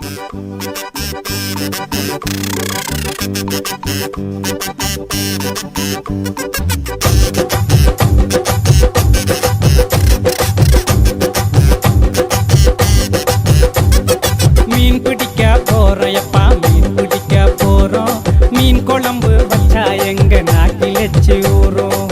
மீன் பிடிக்க போறோயப்பா, மீன் பிடிக்க போறோம். மீன் குழம்பு வச்சா எங்க நாக்கில் எச்சி ஊறும்.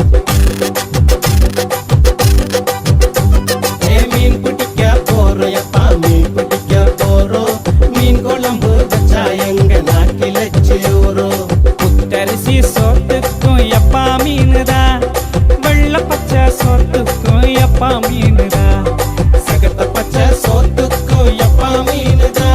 மீன் பிடிக்க போறோயப்பா, மீன் பிடிக்க போறோம். மீன் குழம்பு வச்சா எங்க நாக்கில் எச்சி ஊறும். புத்தரிசி சோத்துக்கும் எப்பா மீனுதா, வெள்ளை பச்சை சோத்துக்கும் எப்பா மீனுதா, சகத்த பச்சை சோத்துக்கும் எப்பா மீனுதா,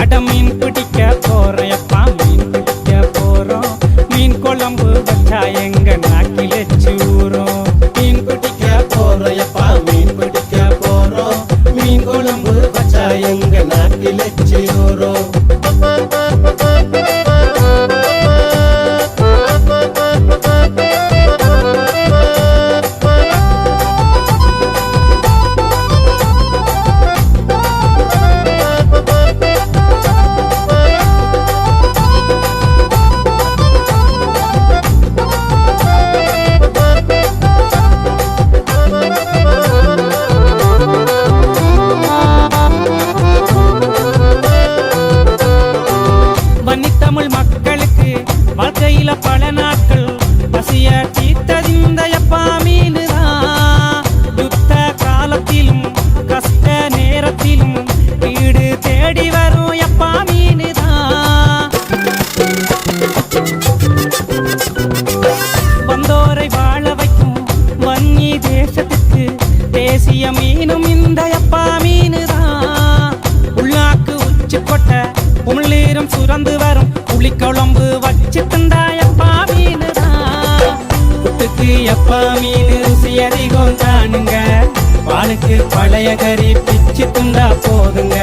அட மீன் பிடிக்க போறோயப்பா, மீன் பிடிக்க போறோம். மீன் குழம்பு வச்சா எங்க நாக்கில் எச்சி ஊறும். மீன் பிடிக்க போறோயப்பா, மீன் பிடிக்க போறோம். மீன் குழம்பு வச்சா எங்க நாக்கில் எச்சி ஊறும். தமிழ் மக்களுக்கு வாழ்க்கையில பல நாட்கள் பசிய தீர்த்ததிந்த எப்பா மீனுதான். யுத்த காலத்திலும் கஷ்ட நேரத்திலும் வீடு தேடி வரும் எப்பா மீனுதான். வந்தோரை வாழ வைக்கும் வன்னி தேசத்துக்கு தேசிய மீனும் இந்த எப்பா மீனுதான். உள்ளாக்கு உச்சி கொட்ட உமிழ்நீரும் சுரந்து வரும் புளிக்குழம்பு வச்சு தந்தா எப்பா மீனுதான். புட்டுக்கு எப்பா மீன் ருசி அதிகம் தானுங்க, பாலுக்கு பழைய கறி பிச்சு துண்டா போதுங்க.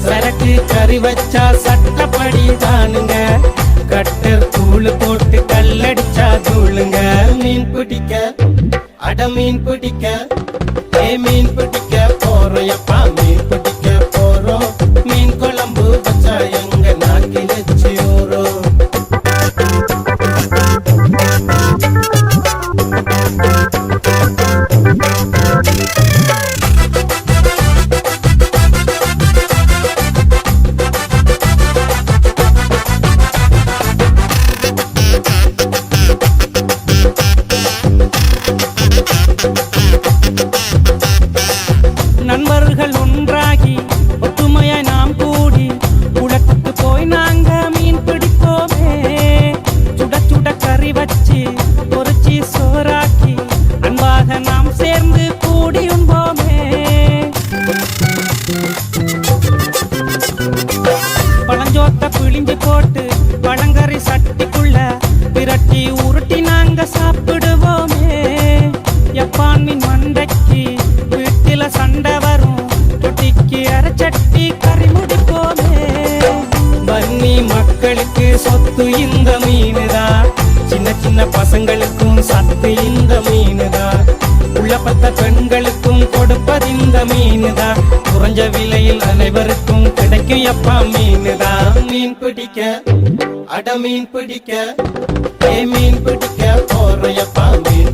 சரக்கு கறி வச்சா சட்டப்படி தானுங்க, கட்டர் தூள் போட்டு கல்லடிச்சா தூளுங்க. மீன் பிடிக்க அட மீன் பிடிக்க மீன் பிடிக்க போறோம் எப்பா, மீன் பிடிக்க போறோம். மீன் குழம்பு வச்சா எங்க நாக்கில் எச்சி ஊறும். நண்பர்கள் ஒன்றாகி ஒற்றுமையை நாம் கூடி குளத்துக்கு போய் நாங்க மீன் பிடிப்போமே. சுட சுட கறி வச்சு பொறிச்சி சோறாக்கி அன்பாக நாம் சேர்ந்து கூடி உண்போமே. பழஞ்சோத்த பிழிஞ்சு போட்டு பழங்கறி சட்டிக்குள்ள விரட்டி உருட்டி நாங்க சாப்பிடுவோமே. எப்பான் மீன் மண்டைக்கு வீட்டில சண்டை வரும், தொட்டிக்கு அரைச்சட்டி கறி முடிப்போமே. வன்னி மக்களுக்கு சொத்து இந்த மீனுதான், சின்ன சின்ன பசங்களுக்கும் சத்து இந்த மீனுதான், உள்ளப்பட்ட பெண்களுக்கும் கொடுப்பது இந்த மீனுதான். குறைஞ்ச விலையில் அனைவருக்கும் கிடைக்கும் எப்பா மீனுதான். மீன் பிடிக்க அட மீன் பிடிக்க மீன் பிடிக்க போறோம் எப்பா, மீன்